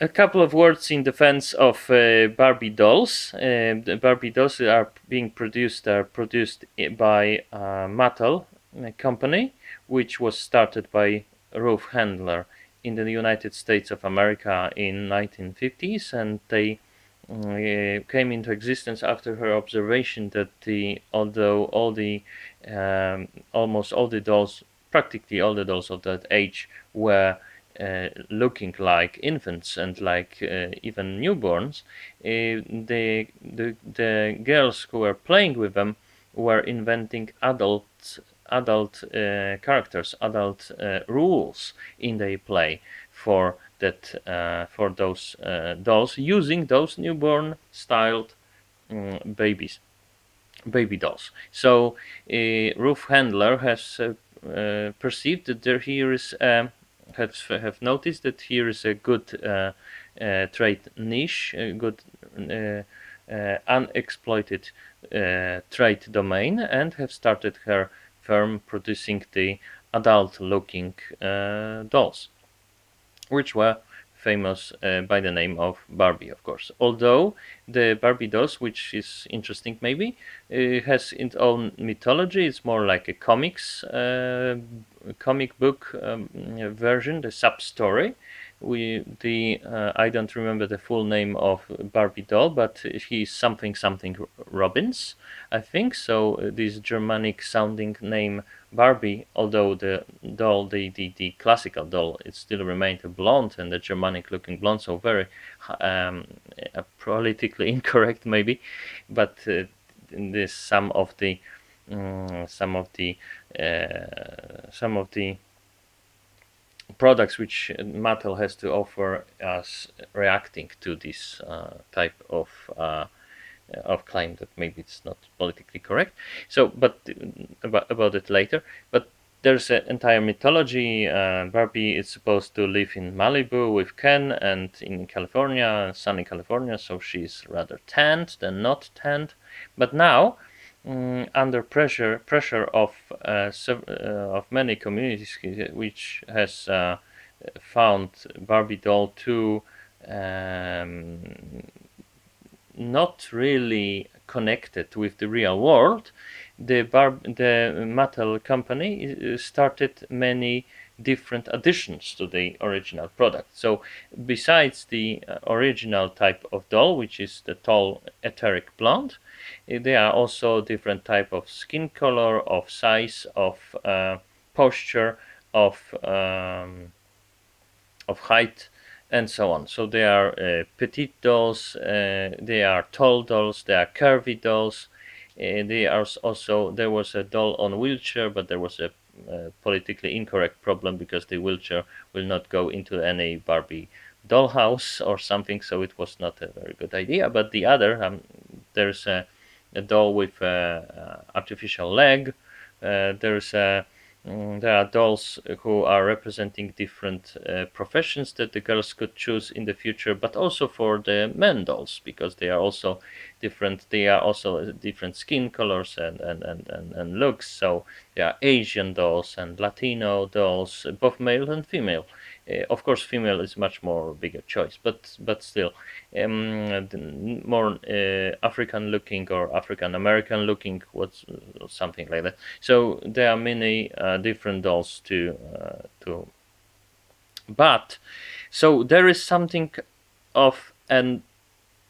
A couple of words in defense of Barbie dolls. The Barbie dolls are produced by Mattel company, which was started by Ruth Handler in the United States of America in 1950s, and they came into existence after her observation that although almost all the dolls, practically all the dolls of that age, were looking like infants and like even newborns, the girls who were playing with them were inventing adult characters, adult rules in their play for those dolls, using those newborn styled baby dolls. So Ruth Handler has perceived that here is have noticed that here is a good trade niche, a good unexploited trade domain, and have started her firm producing the adult-looking dolls, which were famous by the name of Barbie, of course. Although the Barbie dolls, which is interesting maybe, has its own mythology. It's more like a comic book version, the sub-story. I don't remember the full name of Barbie doll, but he's something Robbins, I think. So this Germanic sounding name Barbie, although the doll, the classical doll, it still remained a blonde and a Germanic looking blonde, so very politically incorrect maybe, but this some of the products which Mattel has to offer as reacting to this type of claim that maybe it's not politically correct. So, but about it later. But there's an entire mythology. Barbie is supposed to live in Malibu with Ken and in California, sunny California, so she's rather tanned than not tanned. But now, under pressure of many communities, which has found Barbie doll too not really connected with the real world, the Mattel company started many different additions to the original product. So besides the original type of doll, which is the tall etheric blonde, there are also different type of skin color, of size, of posture, of height, and so on. So they are petite dolls, they are tall dolls, they are curvy dolls. They are also, there was a doll on wheelchair, but there was a politically incorrect problem because the wheelchair will not go into any Barbie dollhouse or something, so it was not a very good idea. But the other, there's a doll with artificial leg. There are dolls who are representing different professions that the girls could choose in the future, but also for the men dolls, because they are also different. They are also different skin colors and looks. So there are Asian dolls and Latino dolls, both male and female. Of course, female is much more bigger choice, but still, more African looking or African American looking, something like that. So there are many different dolls but so there is something of an,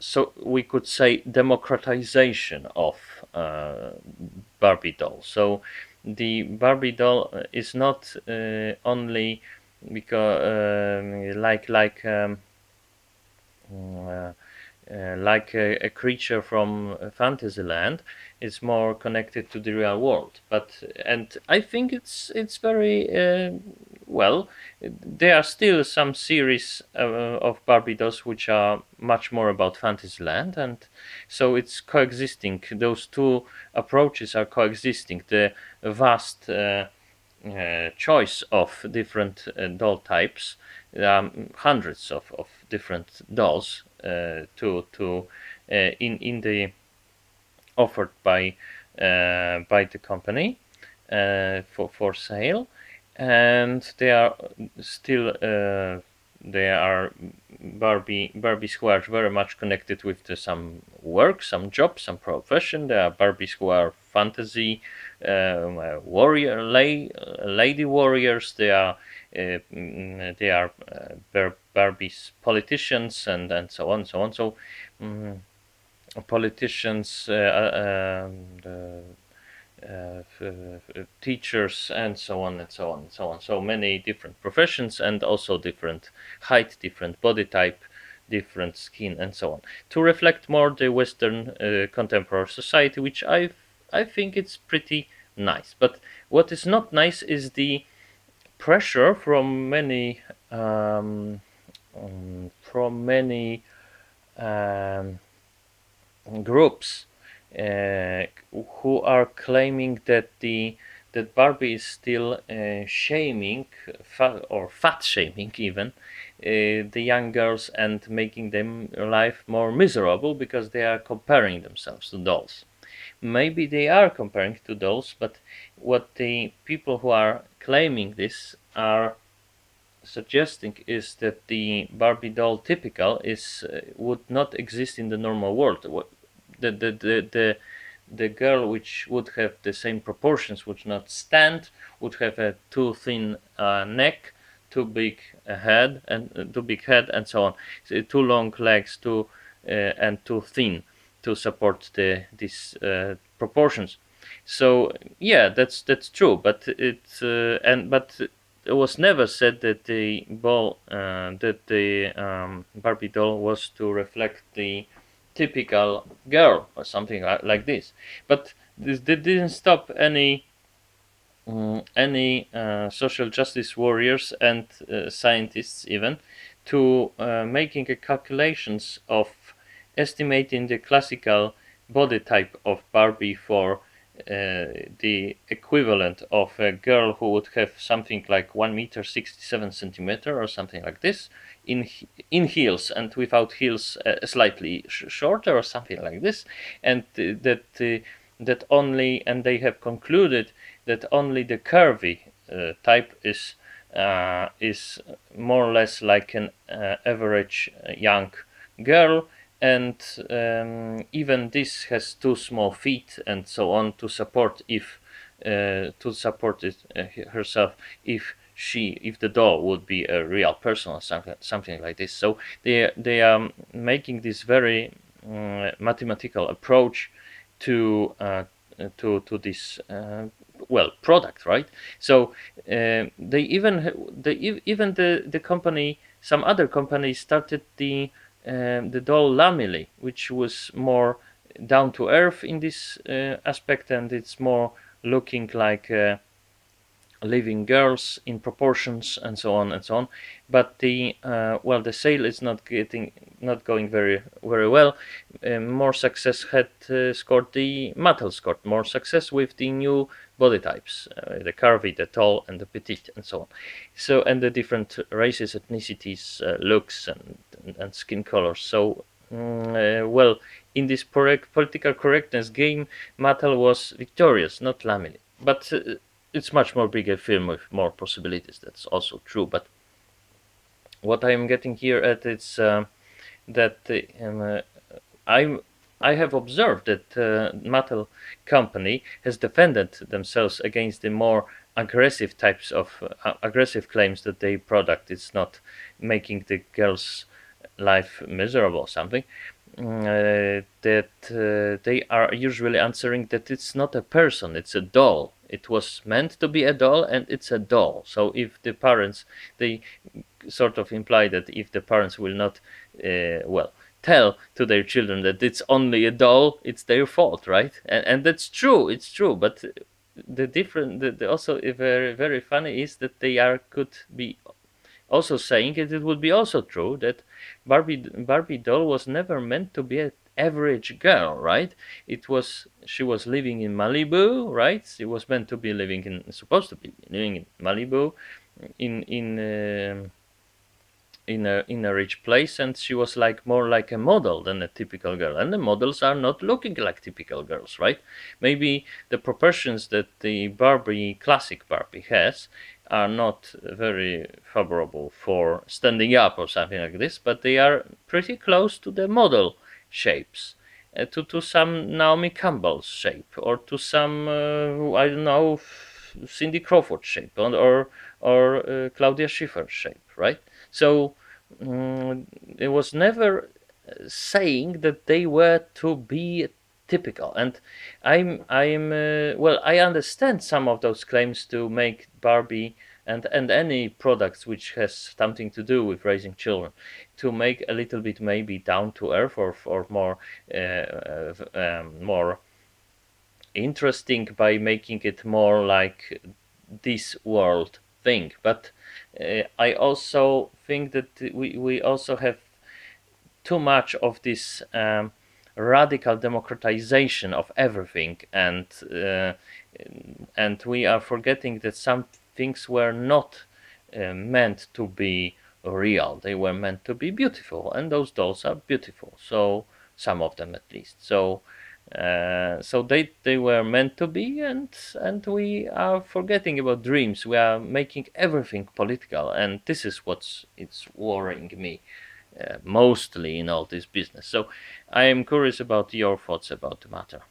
so we could say, democratization of Barbie doll. So the Barbie doll is not only because like a creature from Fantasyland. It's more connected to the real world. And I think it's very well. There are still some series of Barbie dolls which are much more about Fantasyland, and so it's coexisting. Those two approaches are coexisting. The vast choice of different doll types, hundreds of different dolls in the offered by the company for sale, and they are still Barbies who are very much connected with some work, some job, some profession. There are Barbies who are fantasy lady warriors. They are Barbies politicians and so on, so on. So politicians, teachers, and so on and so on and so on. So many different professions, and also different height, different body type, different skin, and so on, to reflect more the Western contemporary society, which I think it's pretty nice. But what is not nice is the pressure from many groups who are claiming that Barbie is still shaming fat shaming even the young girls, and making them life more miserable because they are comparing themselves to dolls. Maybe they are comparing to dolls, but what the people who are claiming this are suggesting is that the Barbie doll typical is would not exist in the normal world. The girl which would have the same proportions would not stand, would have a too thin neck, too big head, and so on. So too long legs, and too thin to support these proportions. So yeah, that's true, but it was never said that the Barbie doll was to reflect the typical girl or something like this. But this didn't stop any social justice warriors and scientists even to making calculations of estimating the classical body type of Barbie for the equivalent of a girl who would have something like 1 meter 67 centimeter or something like this in heels, and without heels slightly shorter or something like this, and that only, and they have concluded that only the curvy type is more or less like an average young girl, and even this has too small feet and so on to support herself if the doll would be a real person or something like this. So they are making this very mathematical approach to this product, right? So they even the company, some other companies started the doll Lamely, which was more down to earth in this aspect, and it's more looking like living girls in proportions and so on and so on. But the sale is not going very well. More success had scored the Mattel scored more success with the new body types, the curvy, the tall, and the petite, and so on. So, and the different races, ethnicities, looks, and skin colors. So in this political correctness game, Mattel was victorious, not Lamely. But it's much more bigger film with more possibilities. That's also true. But what I'm getting here at is that I have observed that Mattel company has defended themselves against the more aggressive types of aggressive claims that their product is not making the girl's life miserable or something. That they are usually answering that it's not a person, it's a doll. It was meant to be a doll, and it's a doll. So if the parents, they sort of imply that if the parents will not tell to their children that it's only a doll, it's their fault, right? And that's true, it's true. But also very, very funny is that they could be also saying it would be also true that Barbie doll was never meant to be an average girl, right? She was living in Malibu, right? She was meant to be supposed to be living in Malibu, in a rich place, and she was more like a model than a typical girl. And the models are not looking like typical girls, right? Maybe the proportions that the classic Barbie has are not very favorable for standing up or something like this, but they are pretty close to the model shapes, to some Naomi Campbell's shape, or to some I don't know, Cindy Crawford shape, or Claudia Schiffer's shape, right? So it was never saying that they were to be typical. And I'm well, I understand some of those claims to make Barbie and any products which has something to do with raising children, to make a little bit maybe down to earth, or more more interesting, by making it more like this world thing. But I also think that we also have too much of this radical democratization of everything, and we are forgetting that some things were not meant to be real. They were meant to be beautiful, and those dolls are beautiful. So some of them, at least. So so they were meant to be, and we are forgetting about dreams. We are making everything political, and this is what's it's worrying me mostly in all this business. So I am curious about your thoughts about the matter.